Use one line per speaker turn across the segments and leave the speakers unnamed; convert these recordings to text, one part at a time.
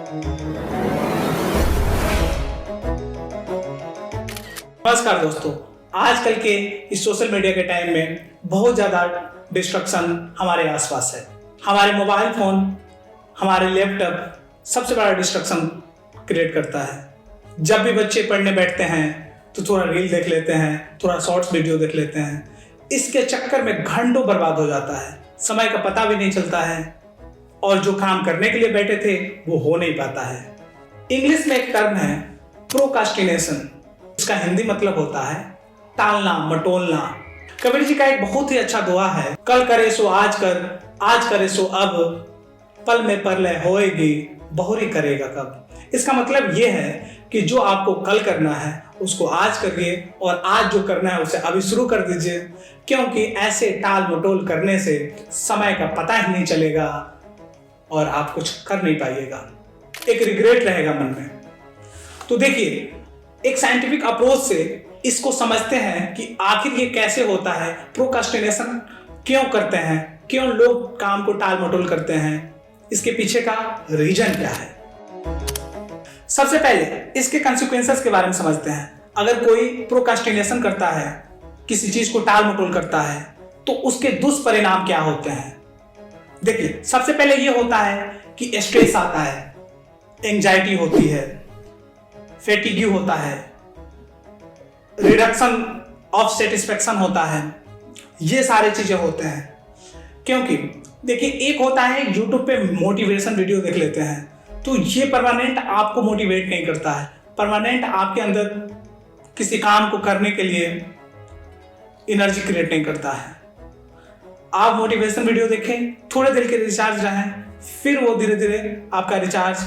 नमस्कार दोस्तों, आजकल के इस सोशल मीडिया के टाइम में बहुत ज़्यादा डिस्ट्रक्शन हमारे आसपास है। हमारे मोबाइल फ़ोन, हमारे लैपटॉप सबसे बड़ा डिस्ट्रक्शन क्रिएट करता है। जब भी बच्चे पढ़ने बैठते हैं तो थोड़ा रील देख लेते हैं, थोड़ा शॉर्ट्स वीडियो देख लेते हैं। इसके चक्कर में घंटों बर्बाद हो जाता है, समय का पता भी नहीं चलता है और जो काम करने के लिए बैठे थे वो हो नहीं पाता है। इंग्लिश में एक टर्म है प्रोकास्टिनेशन, इसका हिंदी मतलब होता है टालना मटोलना। कबीर जी का एक बहुत ही अच्छा दुआ है, कल करे सो आज कर, आज करे सो अब, पल में परलय होएगी, बहुरी करेगा कब। इसका मतलब ये है कि जो आपको कल करना है उसको आज करिए और आज जो करना है उसे अभी शुरू कर दीजिए, क्योंकि ऐसे टाल मटोल करने से समय का पता ही नहीं चलेगा और आप कुछ कर नहीं पाइएगा, एक रिग्रेट रहेगा मन में। तो देखिए, एक साइंटिफिक अप्रोच से इसको समझते हैं कि आखिर ये कैसे होता है, प्रोकास्टिनेशन क्यों करते हैं, क्यों लोग काम को टाल मटोल करते हैं, इसके पीछे का रीजन क्या है। सबसे पहले इसके कंसिक्वेंसेस के बारे में समझते हैं। अगर कोई प्रोकास्टिनेशन करता है, किसी चीज को टाल मटोल करता है, तो उसके दुष्परिणाम क्या होते हैं। देखिए, सबसे पहले ये होता है कि स्ट्रेस आता है, एंजाइटी होती है, फैटिग्यू होता है, रिडक्शन ऑफ सेटिस्फेक्शन होता है, ये सारी चीजें होते हैं। क्योंकि देखिए, एक होता है यूट्यूब पे मोटिवेशन वीडियो देख लेते हैं, तो ये परमानेंट आपको मोटिवेट नहीं करता है, परमानेंट आपके अंदर किसी काम को करने के लिए एनर्जी क्रिएट नहीं करता है। आप मोटिवेशन वीडियो देखें, थोड़े देर के रिचार्ज रहें, फिर वो धीरे धीरे आपका रिचार्ज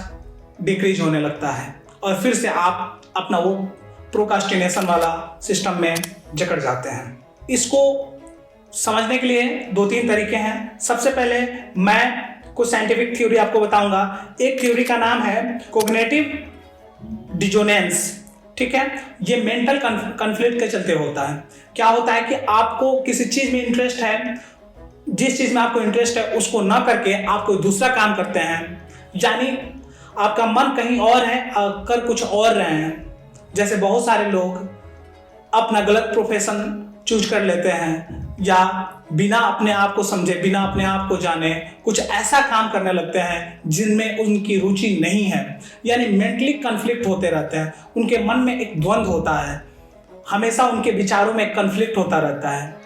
डिक्रीज होने लगता है और फिर से आप अपना वो प्रोकास्टिनेशन वाला सिस्टम में जकड़ जाते हैं। इसको समझने के लिए 2-3 तरीके हैं। सबसे पहले मैं कुछ साइंटिफिक थ्योरी आपको बताऊंगा। एक थ्योरी का नाम है कॉग्निटिव डिसोनेंस, ठीक है। ये मेंटल कॉन्फ्लिक्ट के चलते होता है। क्या होता है कि आपको किसी चीज में इंटरेस्ट है, जिस चीज में आपको इंटरेस्ट है उसको ना करके आप कोई दूसरा काम करते हैं, यानी आपका मन कहीं और है, कर कुछ और रहे हैं। जैसे बहुत सारे लोग अपना गलत प्रोफेशन चूज कर लेते हैं या बिना अपने आप को समझे, बिना अपने आप को जाने कुछ ऐसा काम करने लगते हैं जिनमें उनकी रुचि नहीं है, यानी मेंटली कॉन्फ्लिक्ट होते रहते हैं। उनके मन में एक द्वंद्व होता है, हमेशा उनके विचारों में कॉन्फ्लिक्ट होता रहता है।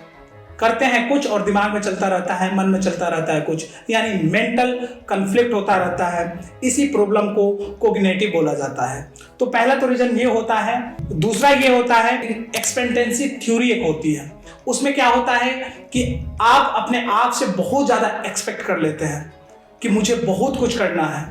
करते हैं कुछ और दिमाग में चलता रहता है, मन में चलता रहता है कुछ, यानी मेंटल कॉन्फ्लिक्ट होता रहता है। इसी प्रॉब्लम को कोग्निटिव बोला जाता है। तो पहला तो रीजन ये होता है। दूसरा ये होता है एक्सपेक्टेंसी थ्योरी एक होती है। उसमें क्या होता है कि आप अपने आप से बहुत ज्यादा एक्सपेक्ट कर लेते हैं कि मुझे बहुत कुछ करना है।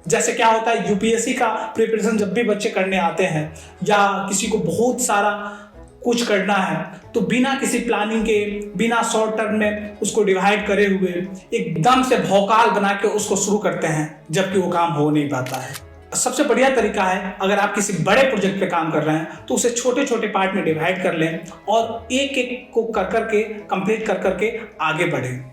जैसे क्या होता है, यूपीएससी का प्रिपरेशन जब भी बच्चे करने आते हैं या किसी को बहुत सारा कुछ करना है, तो बिना किसी प्लानिंग के, बिना शॉर्ट टर्म में उसको डिवाइड करे हुए एकदम से भौकाल बना के उसको शुरू करते हैं, जबकि वो काम हो नहीं पाता है। सबसे बढ़िया तरीका है, अगर आप किसी बड़े प्रोजेक्ट पे काम कर रहे हैं तो उसे छोटे छोटे पार्ट में डिवाइड कर लें और एक एक को कर करके कंप्लीट कर करके आगे बढ़ें।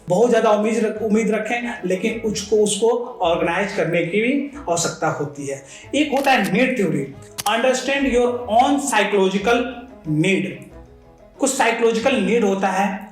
बहुत ज़्यादा उम्मीद रखें, लेकिन उसको ऑर्गेनाइज करने की भी आवश्यकता होती है। एक होता है need theory, understand your own psychological need. कुछ साइकोलॉजिकल नीड होता है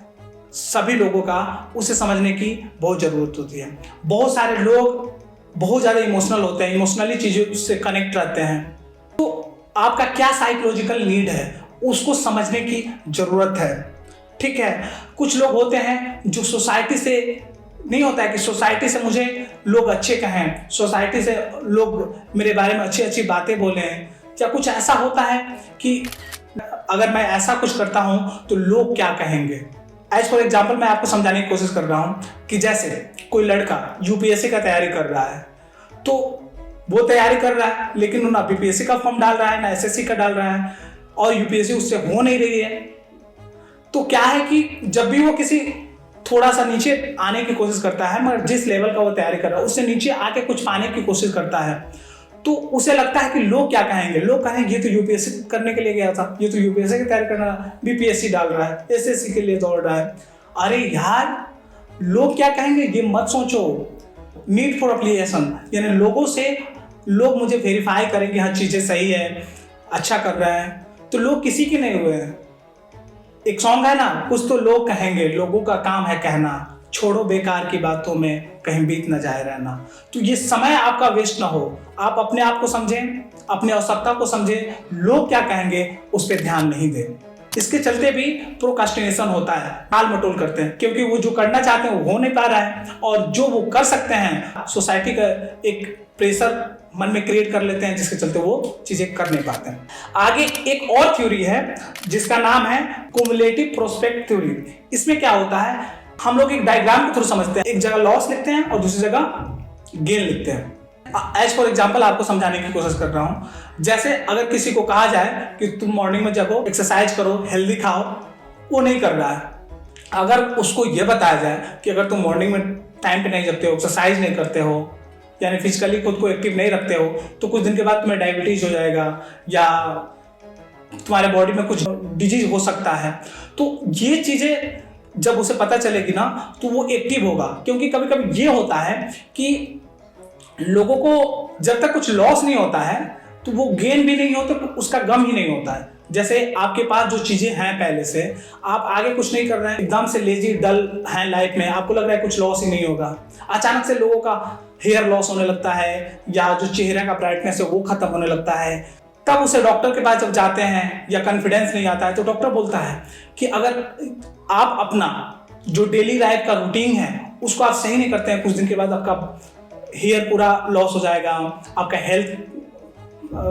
सभी लोगों का, उसे समझने की बहुत ज़रूरत होती है। बहुत सारे लोग बहुत ज़्यादा इमोशनल होते हैं, इमोशनली चीज़ों से कनेक्ट रहते हैं। तो आपका क्या साइकोलॉजिकल नीड है उसको समझने की ज़रूरत है, ठीक है। कुछ लोग होते हैं जो सोसाइटी से नहीं होता है कि सोसाइटी से मुझे लोग अच्छे कहें, सोसाइटी से लोग मेरे बारे में अच्छी अच्छी बातें बोलें, या कुछ ऐसा होता है कि अगर मैं ऐसा कुछ करता हूं तो लोग क्या कहेंगे। एज फॉर एग्जाम्पल मैं आपको समझाने की कोशिश कर रहा हूं कि जैसे कोई लड़का यूपीएससी का तैयारी कर रहा है, तो वो तैयारी कर रहा है लेकिन ना बीपीएससी का फॉर्म डाल रहा है ना एसएससी का डाल रहा है और यूपीएससी उससे हो नहीं रही है। तो क्या है कि जब भी वो किसी थोड़ा सा नीचे आने की कोशिश करता है, मगर जिस लेवल का वो तैयारी कर रहा है उससे नीचे आके कुछ पाने की कोशिश करता है, तो उसे लगता है कि लोग क्या कहेंगे। लोग कहेंगे ये तो यूपीएससी करने के लिए गया था, ये तो यूपीएससी की तैयारी करना, बीपीएससी डाल रहा है, एसएससी के लिए दौड़ रहा है। अरे यार, लोग क्या कहेंगे ये मत सोचो, नीड फॉर अप्रिसिएशन, यानी लोगों से लोग मुझे वेरीफाई करेंगे हाँ चीज़ें सही है, अच्छा कर रहा है, तो लोग किसी के नहीं हुए हैं। एक सॉन्ग है ना, कुछ तो लोग कहेंगे, लोगों का काम है कहना, छोड़ो बेकार की बातों में कहीं बीत न जाए रहना। तो ये समय आपका वेस्ट ना हो, आप अपने आप को समझें, अपनी आवश्यकता को समझें, लोग क्या कहेंगे उस पर ध्यान नहीं दें। इसके चलते भी प्रोक्रास्टिनेशन होता है, टाल मटोल करते हैं, क्योंकि वो जो करना चाहते हैं वो हो नहीं पा रहा है, और जो वो कर सकते हैं सोसाइटी का एक प्रेशर मन में क्रिएट कर लेते हैं, जिसके चलते वो चीजें कर नहीं पाते हैं। आगे एक और थ्योरी है जिसका नाम है कुमुलेटिव प्रोस्पेक्ट थ्योरी। इसमें क्या होता है, हम लोग एक डायग्राम के थ्रू समझते हैं, एक जगह लॉस लिखते हैं और दूसरी जगह गेन लिखते हैं। एज फॉर एग्जाम्पल आपको समझाने की कोशिश कर रहा हूं। जैसे अगर किसी को कहा जाए कि तुम मॉर्निंग में जगो, एक्सरसाइज करो, हेल्दी खाओ, वो नहीं कर रहा है। अगर उसको ये बताया जाए कि अगर तुम मॉर्निंग में टाइम पे नहीं जगते हो, एक्सरसाइज नहीं करते हो, यानी फिजिकली खुद को एक्टिव नहीं रखते हो, तो कुछ दिन के बाद तुम्हें डायबिटीज हो जाएगा या तुम्हारे बॉडी में कुछ डिजीज हो सकता है। तो ये चीजें जब उसे पता चलेगी ना, तो वो एक्टिव होगा। क्योंकि कभी कभी ये होता है कि लोगों को जब तक कुछ लॉस नहीं होता है तो वो गेन भी नहीं होता, तो उसका गम ही नहीं होता है। जैसे आपके पास जो चीजें हैं पहले से, आप आगे कुछ नहीं कर रहे हैं, एकदम से लेजी डल हैं लाइफ में, आपको लग रहा है कुछ लॉस ही नहीं होगा, अचानक से लोगों का हेयर लॉस होने लगता है या जो चेहरे का ब्राइटनेस है वो खत्म होने लगता है, तब उसे डॉक्टर के पास जब जाते हैं या कॉन्फिडेंस नहीं आता है, तो डॉक्टर बोलता है कि अगर आप अपना जो डेली लाइफ का रूटीन है उसको आप सही नहीं करते हैं, कुछ दिन के बाद आपका हेयर पूरा लॉस हो जाएगा, आपका हेल्थ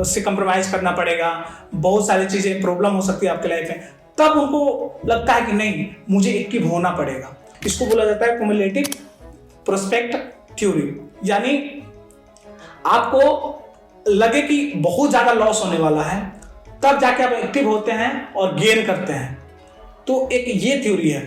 से कंप्रोमाइज करना पड़ेगा, बहुत सारी चीज़ें प्रॉब्लम हो सकती है आपके लाइफ में। तब उनको लगता है कि नहीं, मुझे एक्टिव होना पड़ेगा। इसको बोला जाता है क्युमुलेटिव प्रोस्पेक्ट थ्योरी। यानी आपको लगे कि बहुत ज़्यादा लॉस होने वाला है, तब जाके आप एक्टिव होते हैं और गेन करते हैं। तो एक ये थ्योरी है।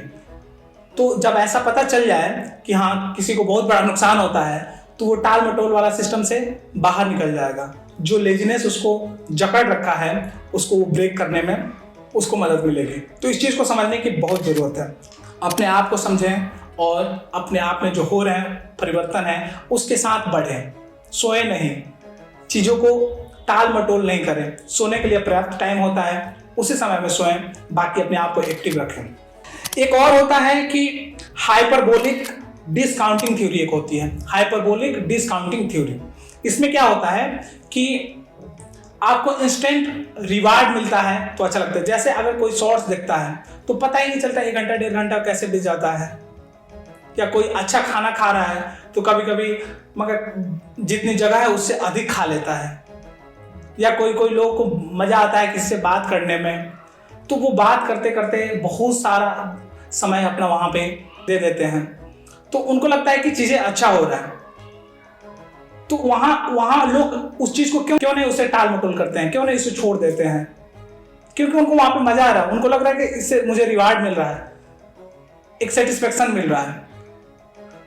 तो जब ऐसा पता चल जाए कि हाँ किसी को बहुत बड़ा नुकसान होता है, तो वो टाल मटोल वाला सिस्टम से बाहर निकल जाएगा। जो लेजीनेस उसको जकड़ रखा है, उसको ब्रेक करने में उसको मदद मिलेगी। तो इस चीज़ को समझने की बहुत ज़रूरत है। अपने आप को समझें और अपने आप में जो हो रहे हैं परिवर्तन है उसके साथ बढ़ें। सोए नहीं, चीज़ों को टाल मटोल नहीं करें। सोने के लिए पर्याप्त टाइम होता है, उसी समय में सोएं, बाकी अपने आप को एक्टिव रखें। एक और होता है कि हाइपरबोलिक डिस्काउंटिंग थ्योरी एक होती है, हाइपरबोलिक डिस्काउंटिंग थ्योरी। इसमें क्या होता है कि आपको इंस्टेंट रिवार्ड मिलता है तो अच्छा लगता है। जैसे अगर कोई शॉर्ट्स देखता है तो पता ही नहीं चलता 1 घंटा 1.5 घंटा कैसे बीत जाता है, या कोई अच्छा खाना खा रहा है तो कभी कभी मगर जितनी जगह है उससे अधिक खा लेता है, या कोई कोई लोग को मजा आता है किसी से बात करने में, तो वो बात करते करते बहुत सारा समय अपना वहां पे दे देते हैं, तो उनको लगता है कि चीजें अच्छा हो रहा है। तो वहां लोग उस चीज को क्यों नहीं उसे टाल मटोल करते हैं, क्यों नहीं इसे छोड़ देते हैं? क्योंकि उनको वहां पे मजा आ रहा है, उनको लग रहा है कि इससे मुझे रिवार्ड मिल रहा है, एक सेटिस्फेक्शन मिल रहा है।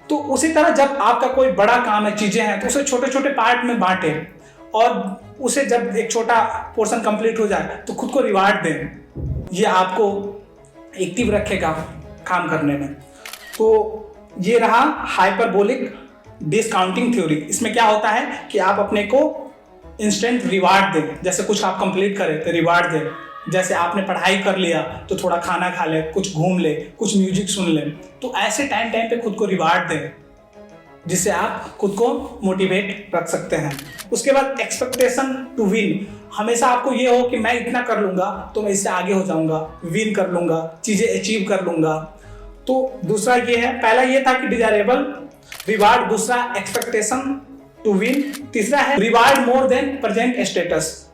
तो उसी तरह जब आपका कोई बड़ा काम है, चीजें हैं, तो उसे छोटे छोटे पार्ट में बांटे और उसे जब एक छोटा पोर्शन कंप्लीट हो जाए तो खुद को रिवार्ड दें। ये आपको एक्टिव रखेगा काम करने में। तो ये रहा हाइपरबोलिक डिस्काउंटिंग थ्योरी। इसमें क्या होता है कि आप अपने को इंस्टेंट रिवार्ड दें। जैसे कुछ आप कंप्लीट करें तो रिवार्ड दें, जैसे आपने पढ़ाई कर लिया तो थोड़ा खाना खा ले, कुछ घूम ले, कुछ म्यूजिक सुन ले। तो ऐसे टाइम टाइम पे खुद को रिवार्ड दें, जिससे आप खुद को मोटिवेट रख सकते हैं। उसके बाद एक्सपेक्टेशन टू विन। हमेशा आपको ये हो कि मैं इतना कर लूंगा तो मैं इससे आगे हो जाऊंगा, विन कर लूंगा, चीजें अचीव कर लूंगा। तो दूसरा ये है, पहला ये था कि डिजायरेबल रिवार्ड, दूसरा एक्सपेक्टेशन टू विन, तीसरा है reward more than present status.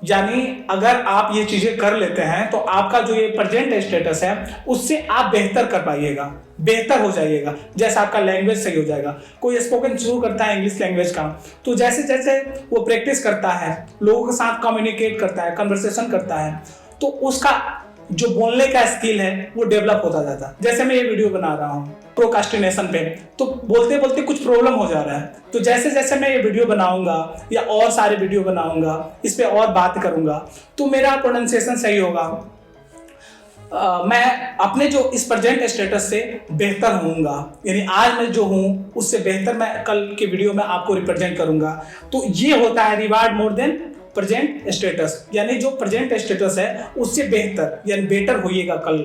यानी अगर आप ये चीजें कर लेते हैं तो आपका जो ये प्रेजेंट स्टेटस है उससे आप बेहतर कर पाइएगा, बेहतर हो जाइएगा। जैसे आपका लैंग्वेज सही हो जाएगा। कोई स्पोकन शुरू करता है इंग्लिश लैंग्वेज का, तो जैसे जैसे वो प्रैक्टिस करता है, लोगों के साथ कम्युनिकेट करता है, कन्वर्सेशन करता है, तो उसका जो बोलने का स्किल है वो डेवलप होता जाता है। जैसे मैं ये वीडियो बना रहा हूँ प्रोक्रास्टिनेशन पे, तो बोलते बोलते कुछ प्रॉब्लम हो जा रहा है, तो जैसे जैसे मैं ये वीडियो बनाऊंगा या और सारे वीडियो बनाऊंगा, इस पे और बात करूंगा, तो मेरा प्रोनाउंसिएशन सही होगा, मैं अपने जो इस प्रेजेंट स्टेटस से बेहतर होऊंगा, यानी आज मैं जो हूँ उससे बेहतर मैं कल के वीडियो में आपको रिप्रेजेंट करूंगा। तो ये होता है reward more than present status, यानी जो प्रेजेंट स्टेटस है उससे बेहतर यानी बेटर होइएगा कल।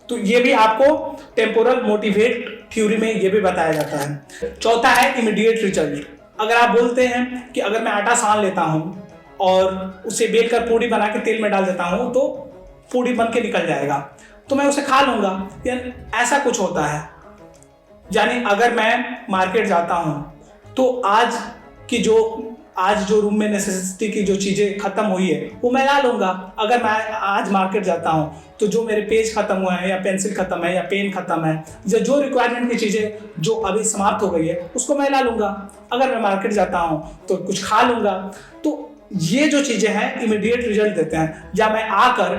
तो ये भी आपको टेम्पोरल मोटिवेट थ्योरी में ये भी बताया जाता है। चौथा है इमीडिएट रिजल्ट। अगर आप बोलते हैं कि अगर मैं आटा सान लेता हूँ और उसे बेलकर पूड़ी बना के तेल में डाल देता हूँ तो पूड़ी बन के निकल जाएगा, तो मैं उसे खा लूंगा, यानी ऐसा कुछ होता है। यानी अगर मैं मार्केट जाता हूँ तो आज जो रूम में नेसेसिटी की जो चीज़ें खत्म हुई है वो मैं ला लूंगा। अगर मैं आज मार्केट जाता हूँ तो जो मेरे पेज खत्म हुए हैं या पेंसिल खत्म है या पेन खत्म है या जो रिक्वायरमेंट की चीज़ें जो अभी समाप्त हो गई है उसको मैं ला लूंगा। अगर मैं मार्केट जाता हूँ तो कुछ खा लूंगा। तो ये जो चीज़ें हैं इमीडिएट रिजल्ट देते हैं। या मैं आकर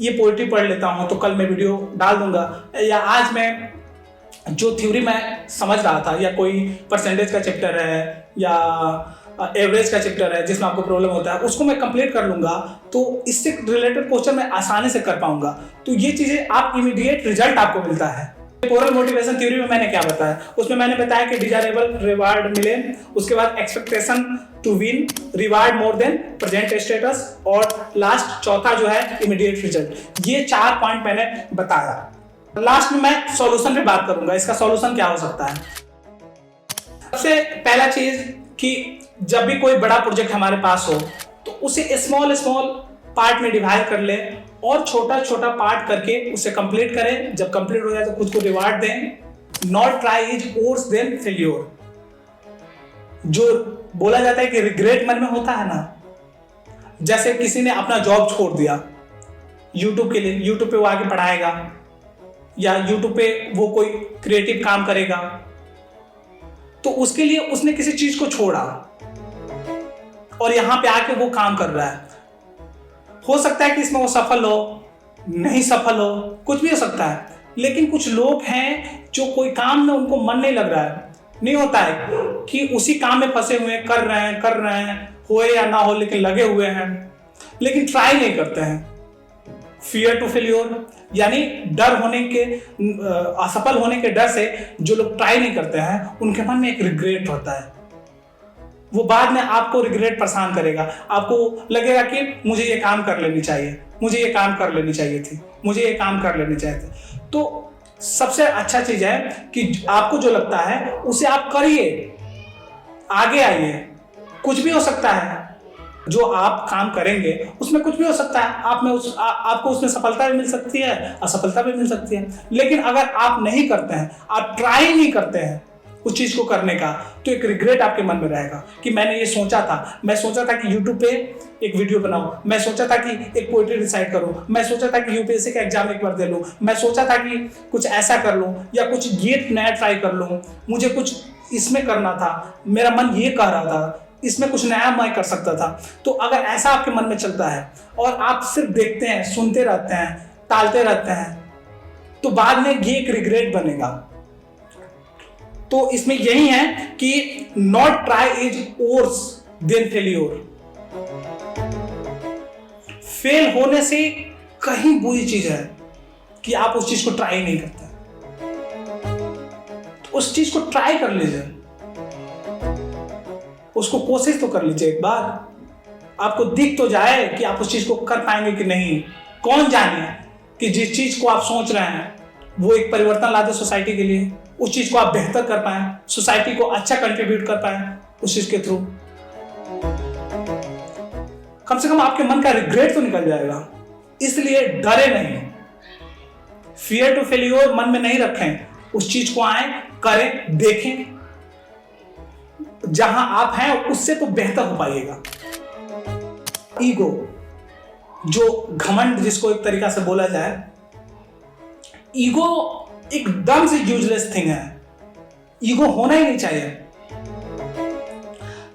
ये पोएट्री पढ़ लेता हूँ तो कल मैं वीडियो डाल दूंगा, या आज मैं जो थ्योरी मैं समझ रहा था या कोई परसेंटेज का चैप्टर है या एवरेज का चैप्टर है जिसमें आपको प्रॉब्लम होता है उसको मैं कंप्लीट कर लूंगा, तो इससे रिलेटेड क्वेश्चन मैं आसानी से कर पाऊंगा। तो ये चीजें आप इमीडिएट रिजल्ट आपको मिलता है। टेम्पोरल मोटिवेशन थ्योरी में मैंने क्या बताया, उसमें मैंने बताया कि डिजायरेबल रिवार्ड मिले, उसके बाद expectation to win, reward more than present status, और लास्ट चौथा जो है इमीडिएट रिजल्ट। ये 4 पॉइंट मैंने बताया। लास्ट में मैं सॉल्यूशन पे बात करूंगा, इसका सॉल्यूशन क्या हो सकता है। सबसे पहला चीज कि जब भी कोई बड़ा प्रोजेक्ट हमारे पास हो तो उसे स्मॉल पार्ट में डिवाइड कर ले और छोटा छोटा पार्ट करके उसे कंप्लीट करें। जब कंप्लीट हो जाए तो खुद को रिवार्ड दें। Not try is worse than failure. जो बोला जाता है कि रिग्रेट मन में होता है ना, जैसे किसी ने अपना जॉब छोड़ दिया यूट्यूब के लिए, यूट्यूब पे वो आगे पढ़ाएगा या यूट्यूब पे वो कोई क्रिएटिव काम करेगा, तो उसके लिए उसने किसी चीज को छोड़ा और यहां पे आके वो काम कर रहा है। हो सकता है कि इसमें वो सफल हो, नहीं सफल हो, कुछ भी हो सकता है। लेकिन कुछ लोग हैं जो कोई काम में उनको मन नहीं लग रहा है, नहीं होता है कि उसी काम में फंसे हुए कर रहे हैं होए या ना हो, लेकिन लगे हुए हैं, लेकिन ट्राई नहीं करते हैं। फियर टू फेल्योर, यानी डर होने के, असफल होने के डर से जो लोग ट्राई नहीं करते हैं उनके मन में एक रिग्रेट होता है। वो बाद में आपको रिग्रेट परेशान करेगा, आपको लगेगा कि मुझे ये काम कर लेनी चाहिए, मुझे ये काम कर लेनी चाहिए थी, मुझे ये काम कर लेनी चाहिए थी। तो सबसे अच्छा चीज है कि आपको जो लगता है उसे आप करिए, आगे आइए। कुछ भी हो सकता है जो आप काम करेंगे उसमें, कुछ भी हो सकता है। आपको उसमें सफलता भी मिल सकती है, असफलता भी मिल सकती है। लेकिन अगर आप नहीं करते हैं, आप ट्राई नहीं करते हैं उस चीज को करने का, तो एक रिग्रेट आपके मन में रहेगा कि मैंने ये सोचा था, मैं सोचा था कि यूट्यूब पे एक वीडियो बनाऊं, मैं सोचा था कि एक पोएट्री रिसाइट करूं, मैं सोचा था कि यूपीएससी का एग्जाम एक बार दे लूं, मैं सोचा था कि कुछ ऐसा कर लूं या कुछ ये नया ट्राई कर लूं, मुझे कुछ इसमें करना था, मेरा मन ये कह रहा था, इसमें कुछ नया मैं कर सकता था। तो अगर ऐसा आपके मन में चलता है और आप सिर्फ देखते हैं, सुनते रहते हैं, टालते रहते हैं, तो बाद में ये एक रिग्रेट बनेगा। तो इसमें यही है कि not try is worse than failure. Fail होने से कहीं बुरी चीज है कि आप उस चीज को ट्राई नहीं करते। तो उस चीज को ट्राई कर लीजिए, उसको कोशिश तो कर लीजिए एक बार, आपको दिख तो जाए कि आप उस चीज को कर पाएंगे कि नहीं। कौन जाने कि जिस चीज को आप सोच रहे हैं वो एक परिवर्तन ला दे सोसाइटी के लिए, उस चीज को आप बेहतर कर पाए, सोसाइटी को अच्छा कंट्रीब्यूट कर पाए उस चीज के थ्रू। कम से कम आपके मन का रिग्रेट तो निकल जाएगा। इसलिए डरे नहीं, फियर टू फेल्योर मन में नहीं रखें, उस चीज को आए, करें, देखें, जहां आप हैं उससे तो बेहतर हो पाइएगा। ईगो, जो घमंड जिसको एक तरीका से बोला जाए, ईगो एकदम से यूजलेस थिंग है। ईगो होना ही नहीं चाहिए।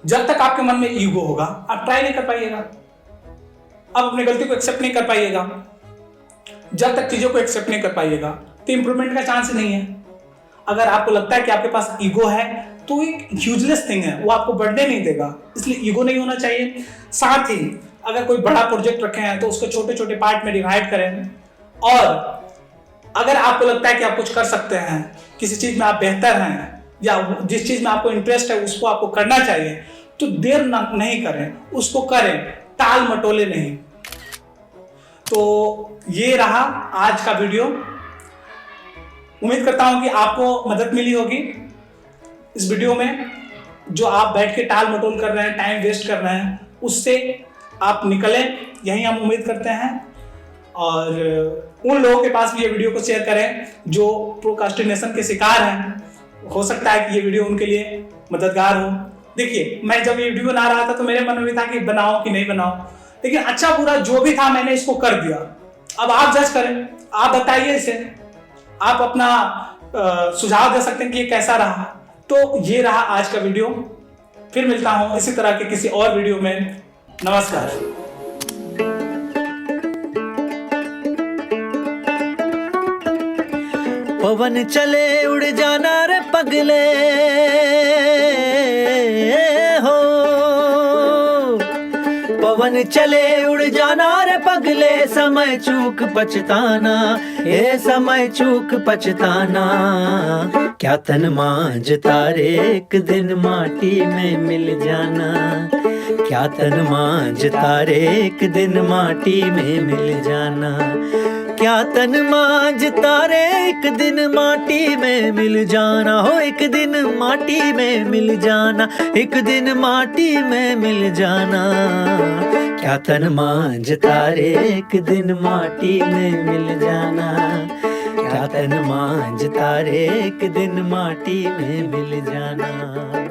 जब तक आपके मन में ईगो होगा आप ट्राई नहीं कर पाइएगा, आप अपनी गलती को एक्सेप्ट नहीं कर पाइएगा। जब तक चीजों को एक्सेप्ट नहीं कर पाइएगा तो इंप्रूवमेंट का चांस नहीं है। अगर आपको लगता है कि आपके पास ईगो है तो एक यूजलेस थिंग है, वो आपको बढ़ने नहीं देगा। इसलिए ईगो नहीं होना चाहिए। साथ ही अगर कोई बड़ा प्रोजेक्ट रखे हैं तो उसको छोटे छोटे पार्ट में डिवाइड करें और अगर आपको लगता है कि आप कुछ कर सकते हैं, किसी चीज में आप बेहतर हैं, या जिस चीज में आपको इंटरेस्ट है उसको आपको करना चाहिए, तो देर नहीं करें, उसको करें, टाल मटोले नहीं। तो ये रहा आज का वीडियो। उम्मीद करता हूं कि आपको मदद मिली होगी इस वीडियो में। जो आप बैठ के टाल मटोल कर रहे हैं, टाइम वेस्ट कर रहे हैं, उससे आप निकलें, यही हम उम्मीद करते हैं। और उन लोगों के पास भी ये वीडियो को शेयर करें जो प्रोक्रास्टिनेशन के शिकार हैं। हो सकता है कि ये वीडियो उनके लिए मददगार हो। देखिए, मैं जब ये वीडियो बना रहा था तो मेरे मन में भी था कि बनाओ कि नहीं बनाओ, लेकिन अच्छा बुरा जो भी था मैंने इसको कर दिया। अब आप जज करें, आप बताइए इसे, आप अपना सुझाव दे सकते हैं कि ये कैसा रहा। तो ये रहा आज का वीडियो। फिर मिलता हूं इसी तरह के किसी और वीडियो में। नमस्कार।
पवन चले उड़ जाना रे पगले हो, पवन चले उड़ जाना रे पगले, समय चूक पछताना, ये समय चूक पछताना। क्या तन मांझ तारे एक दिन माटी में मिल जाना, क्या तन मांझ तारे एक दिन माटी में मिल जाना, क्या तन मांझ तारे एक दिन माटी में मिल जाना हो, एक दिन माटी में मिल जाना, एक दिन माटी में मिल जाना। क्या तन मांझ तारे एक दिन माटी में मिल जाना, क्या तन मांझ तारे एक दिन माटी में मिल जाना।